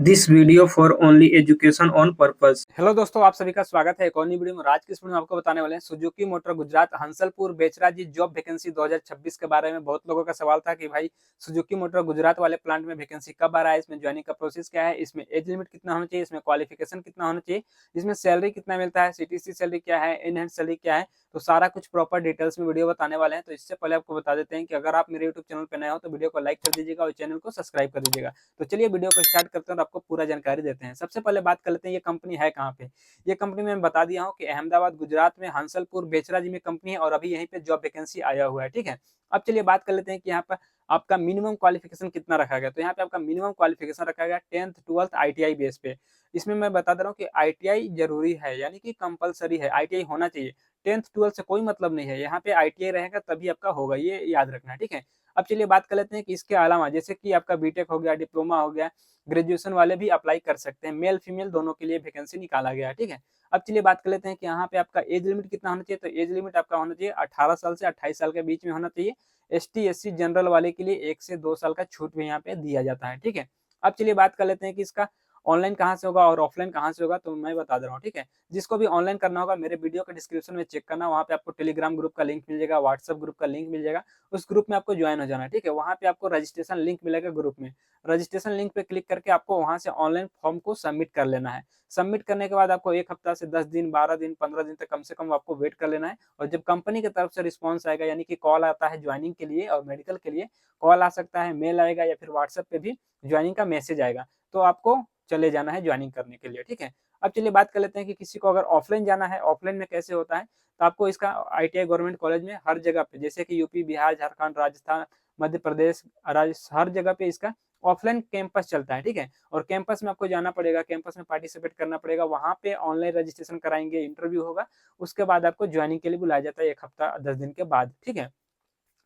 This video for only education on purpose. Hello दोस्तों, आप सभी का स्वागत है एक और नई वीडियो में। आज की इस वीडियो में आपको बताने वाले हैं Suzuki motor Gujarat Hansalpur Becharaji job vacancy 2026 के बारे में। बहुत लोगों का सवाल था कि भाई सुजुकी मोटर गुजरात वाले प्लांट में वैकेंसी कब आ रहा है, इसमें ज्वाइनिंग का प्रोसेस क्या है, इसमें एज लिमिट कितना होना चाहिए, इसमें क्वालिफिकेशन कितना होना चाहिए, इसमें सैलरी कितना मिलता है, सीटीसी सैलरी क्या है, इन हैंड सैलरी क्या है। तो सारा कुछ प्रॉपर डिटेल्स में वीडियो बताने वाले हैं। तो इससे पहले आपको बता देते हैं कि अगर आप मेरे यूट्यूब चैनल पर नए हो तो वीडियो को लाइक कर दीजिएगा और चैनल को सब्सक्राइब कर दीजिएगा। तो चलिए वीडियो को स्टार्ट करते हैं और आपको पूरा जानकारी देते हैं। सबसे पहले बात कर लेते हैं ये कंपनी है कहाँ पे। ये कंपनी में बता दिया हूँ कि अहमदाबाद गुजरात में हंसलपुर बेचराजी में कंपनी है और अभी यहीं पे जॉब वैकेंसी आया हुआ है। ठीक है, अब चलिए बात कर लेते हैं कि यहाँ पर आपका मिनिमम क्वालिफिकेशन कितना रखा गया। तो यहाँ पे आपका मिनिमम क्वालिफिकेशन रखा गया 10th 12th आईटीआई बेस पे। इसमें मैं बता दे रहा हूँ कि आईटीआई जरूरी है, यानी कि कंपलसरी है, आईटीआई होना चाहिए। 10th 12th से कोई मतलब नहीं है, यहाँ पे आईटीआई रहेगा तभी आपका होगा, ये याद रखना है। ठीक है, अब चलिए बात कर लेते हैं कि इसके अलावा जैसे कि आपका बीटेक हो गया, डिप्लोमा हो गया, ग्रेजुएशन वाले भी अप्लाई कर सकते हैं। मेल फीमेल दोनों के लिए वैकेंसी निकाला गया है। ठीक है, अब चलिए बात कर लेते हैं कि यहाँ पे आपका एज लिमिट कितना होना चाहिए। तो एज लिमिट आपका होना चाहिए 18 साल से 28 साल के बीच में होना चाहिए। एसटी एससी जनरल वाले के लिए 1 से 2 साल का छूट भी यहाँ पे दिया जाता है। ठीक है, अब चलिए बात कर लेते हैं कि इसका ऑनलाइन कहाँ से होगा और ऑफलाइन कहाँ से होगा। तो मैं बता दे रहा हूँ। ठीक है, जिसको भी ऑनलाइन करना होगा मेरे वीडियो के डिस्क्रिप्शन में चेक करना, वहाँ पे आपको टेलीग्राम ग्रुप का लिंक मिल जाएगा, व्हाट्सएप ग्रुप का लिंक मिल जाएगा। उस ग्रुप में आपको ज्वाइन हो जाना है। ठीक है, वहाँ पे आपको रजिस्ट्रेशन लिंक मिलेगा ग्रुप में। रजिस्ट्रेशन लिंक पे क्लिक करके आपको वहां से ऑनलाइन फॉर्म को सबमिट कर लेना है। सबमिट करने के बाद आपको 1 हफ्ता से 10 दिन 12 दिन 15 दिन तक कम से कम आपको वेट कर लेना है। और जब कंपनी की तरफ से रिस्पॉन्स आएगा, यानी कि कॉल आता है ज्वाइनिंग के लिए और मेडिकल के लिए, कॉल आ सकता है, मेल आएगा या फिर व्हाट्सएप पे भी ज्वाइनिंग का मैसेज आएगा, तो आपको चले जाना है ज्वाइनिंग करने के लिए। ठीक है, अब चलिए बात कर लेते हैं कि किसी को अगर ऑफलाइन जाना है, ऑफलाइन में कैसे होता है। तो आपको इसका आईटीआई गवर्नमेंट कॉलेज में हर जगह पे, जैसे कि यूपी बिहार झारखंड राजस्थान मध्य प्रदेश हर जगह पे इसका ऑफलाइन कैंपस चलता है। ठीक है, और कैंपस में आपको जाना पड़ेगा, कैंपस में पार्टिसिपेट करना पड़ेगा, वहां पे ऑनलाइन रजिस्ट्रेशन कराएंगे, इंटरव्यू होगा, उसके बाद आपको ज्वाइनिंग के लिए बुलाया जाता है 1 हफ्ता 10 दिन के बाद। ठीक है,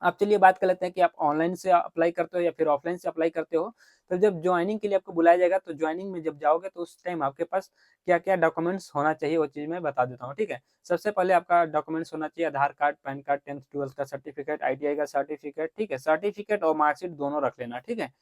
अब चलिए बात कर लेते हैं कि आप ऑनलाइन से अप्लाई करते हो या फिर ऑफलाइन से अप्लाई करते हो। तो जब ज्वाइनिंग के लिए आपको बुलाया जाएगा तो ज्वाइनिंग में जब जाओगे तो उस टाइम आपके पास क्या क्या डॉक्यूमेंट्स होना चाहिए वो चीज़ मैं बता देता हूँ। ठीक है, सबसे पहले आपका डॉक्यूमेंट्स होना चाहिए आधार card, pan card, 10th 12th का सर्टिफिकेट, आईटीआई का सर्टिफिकेट। ठीक है, सर्टिफिकेट और मार्कशीट दोनों रख लेना। ठीक है,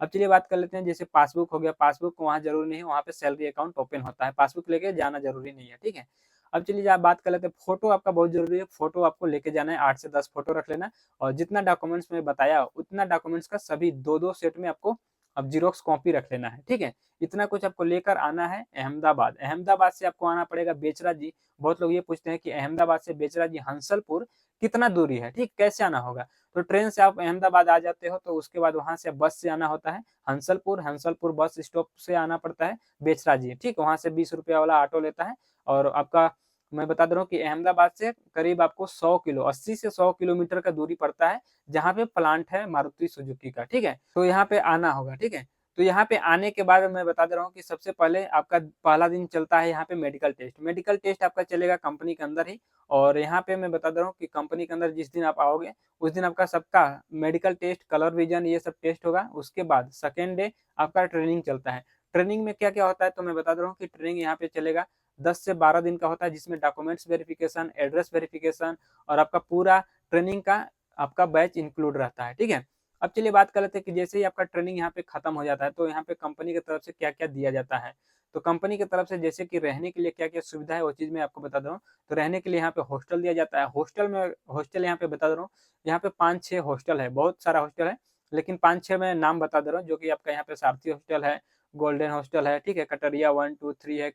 अब चलिए बात कर लेते हैं जैसे पासबुक हो गया। पासबुक वहाँ जरूरी नहीं है, वहाँ पे सैलरी अकाउंट ओपन होता है, पासबुक लेके जाना जरूरी नहीं है। ठीक है, अब चलिए आप बात कर लेते हैं फोटो आपका बहुत जरूरी है। फोटो आपको लेके जाना है, 8 से 10 फोटो रख लेना। और जितना डॉक्यूमेंट्स में बताया उतना डॉक्यूमेंट्स का सभी दो दो सेट में आपको अब जीरोक्स कॉपी रख लेना है। ठीक है, इतना कुछ आपको लेकर आना है अहमदाबाद। अहमदाबाद से आपको आना पड़ेगा बेचराजी। बहुत लोग ये पूछते हैं कि अहमदाबाद से बेचराजी हंसलपुर कितना दूरी है, ठीक कैसे आना होगा। तो ट्रेन से आप अहमदाबाद आ जाते हो, तो उसके बाद वहां से बस से आना होता है हंसलपुर। हंसलपुर बस स्टॉप से आना पड़ता है बेचराजी। ठीक, वहां से 20 रुपया वाला ऑटो लेता है। और आपका मैं बता दे रहा हूँ कि अहमदाबाद से करीब आपको 100 किलो 80 से 100 किलोमीटर का दूरी पड़ता है, जहाँ पे प्लांट है मारुति सुजुकी का। ठीक है, तो यहाँ पे आना होगा। ठीक है, तो यहाँ पे आने के बाद मैं बता दे रहा हूँ कि सबसे पहले आपका पहला दिन चलता है यहाँ पे मेडिकल टेस्ट। मेडिकल टेस्ट आपका चलेगा कंपनी के अंदर ही। और यहाँ पे मैं बता दे रहा हूँ कि कंपनी के अंदर जिस दिन आप आओगे उस दिन आपका सबका मेडिकल टेस्ट, कलर विजन, ये सब टेस्ट होगा। उसके बाद सेकेंड डे आपका ट्रेनिंग चलता है। ट्रेनिंग में क्या क्या होता है तो मैं बता दे रहा हूँ कि ट्रेनिंग यहाँ पे चलेगा 10 से 12 दिन का होता है, जिसमें डॉक्यूमेंट्स वेरिफिकेशन, एड्रेस वेरिफिकेशन और आपका पूरा ट्रेनिंग का आपका बैच इंक्लूड रहता है। ठीक है, अब चलिए बात कर लेते हैं कि जैसे ही आपका ट्रेनिंग यहाँ पे खत्म हो जाता है तो यहाँ पे कंपनी की तरफ से क्या क्या दिया जाता है। तो कंपनी की तरफ से जैसे कि रहने के लिए क्या क्या सुविधा है वो चीज़ मैं आपको बता दे रहा हूँ। तो रहने के लिए यहाँ पे हॉस्टल दिया जाता है। हॉस्टल यहाँ पे बता दे रहा हूँ, यहाँ पे 5-6 हॉस्टल है, बहुत सारा हॉस्टल है, लेकिन 5-6 मैं नाम बता दे रहा हूँ। जो कि आपका यहाँ पे सारथी हॉस्टल है, गोल्डन हॉस्टल है, ठीक है, कटरिया 1 2 3 है,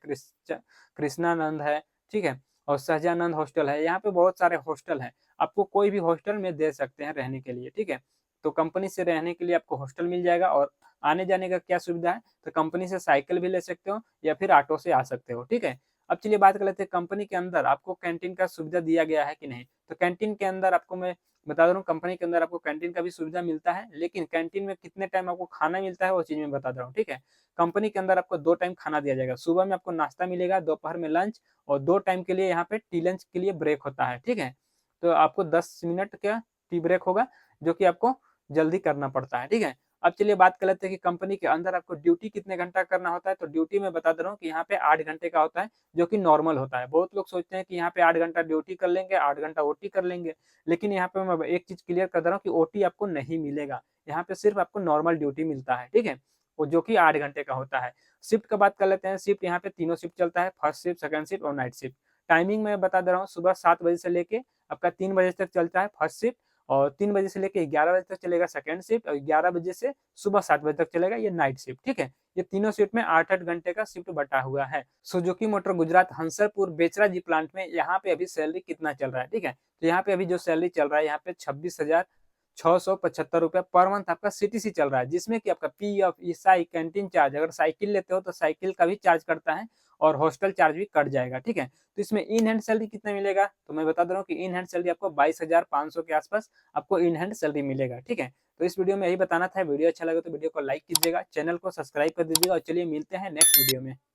कृष्णानंद है, ठीक है, और सहजानंद हॉस्टल है। यहाँ पे बहुत सारे हॉस्टल हैं, आपको कोई भी हॉस्टल में दे सकते हैं रहने के लिए। ठीक है, तो कंपनी से रहने के लिए आपको हॉस्टल मिल जाएगा। और आने जाने का क्या सुविधा है, तो कंपनी से साइकिल भी ले सकते हो या फिर ऑटो से आ सकते हो। ठीक है, अब चलिए बात कर लेते हैं कंपनी के अंदर आपको कैंटीन का सुविधा दिया गया है कि नहीं। तो कैंटीन के अंदर आपको मैं बता दे रहा हूँ, कंपनी के अंदर आपको कैंटीन का भी सुविधा मिलता है, लेकिन कैंटीन में कितने टाइम आपको खाना मिलता है वो चीज मैं बता दे रहा हूँ। ठीक है, कंपनी के अंदर आपको 2 टाइम खाना दिया जाएगा। सुबह में आपको नाश्ता मिलेगा, दोपहर में लंच, और 2 टाइम के लिए यहाँ पे टी लंच के लिए ब्रेक होता है। ठीक है, तो आपको 10 मिनट का टी ब्रेक होगा, जो कि आपको जल्दी करना पड़ता है। ठीक है, अब चलिए बात कर लेते हैं कि कंपनी के अंदर आपको ड्यूटी कितने घंटा करना होता है। तो ड्यूटी में बता दे रहा हूँ कि यहाँ पे 8 घंटे का होता है, जो कि नॉर्मल होता है। बहुत लोग सोचते हैं कि यहाँ पे 8 घंटा ड्यूटी कर लेंगे, 8 घंटा ओटी कर लेंगे, लेकिन यहाँ पे मैं एक चीज क्लियर कर दे रहा हूँ कि ओटी आपको नहीं मिलेगा। यहाँ पे सिर्फ आपको नॉर्मल ड्यूटी मिलता है। ठीक है, वो जो कि 8 घंटे का होता है। शिफ्ट का बात कर लेते हैं। शिफ्ट यहाँ पे तीनों शिफ्ट चलता है, फर्स्ट शिफ्ट, सेकंड शिफ्ट और नाइट शिफ्ट। टाइमिंग मैं बता दे रहा हूँ, सुबह 7 बजे से लेके आपका 3 बजे तक चलता है फर्स्ट शिफ्ट, और 3 बजे से लेके 11 बजे तक चलेगा सेकंड शिफ्ट, और 11 बजे से सुबह 7 बजे तक चलेगा ये नाइट शिफ्ट, ठीक है। ये तीनों शिफ्ट में 8-8 घंटे का शिफ्ट बटा हुआ है। सुजुकी मोटर गुजरात हंसलपुर बेचरा जी प्लांट में यहाँ पे अभी सैलरी कितना चल रहा है, ठीक है। तो यहाँ पे अभी जो सैलरी चल रहा है यहाँ पे 26,675 रुपया पर मंथ आपका सीटीसी चल रहा है, जिसमें कि आपका पीएफ, ईएसआई, कैंटीन चार्ज, अगर साइकिल लेते हो तो साइकिल का भी चार्ज करता है, और हॉस्टल चार्ज भी कट जाएगा, ठीक है। तो इसमें इन हैंड सैलरी कितना मिलेगा, तो मैं बता दे रहा हूँ कि इन हैंड सैलरी आपको 22,500 के आसपास आपको इन हैंड सैलरी मिलेगा, ठीक है। तो इस वीडियो में यही बताना था। वीडियो अच्छा लगा तो वीडियो को लाइक कीजिएगा, चैनल को सब्सक्राइब कर दीजिएगा, और चलिए मिलते हैं नेक्स्ट वीडियो में।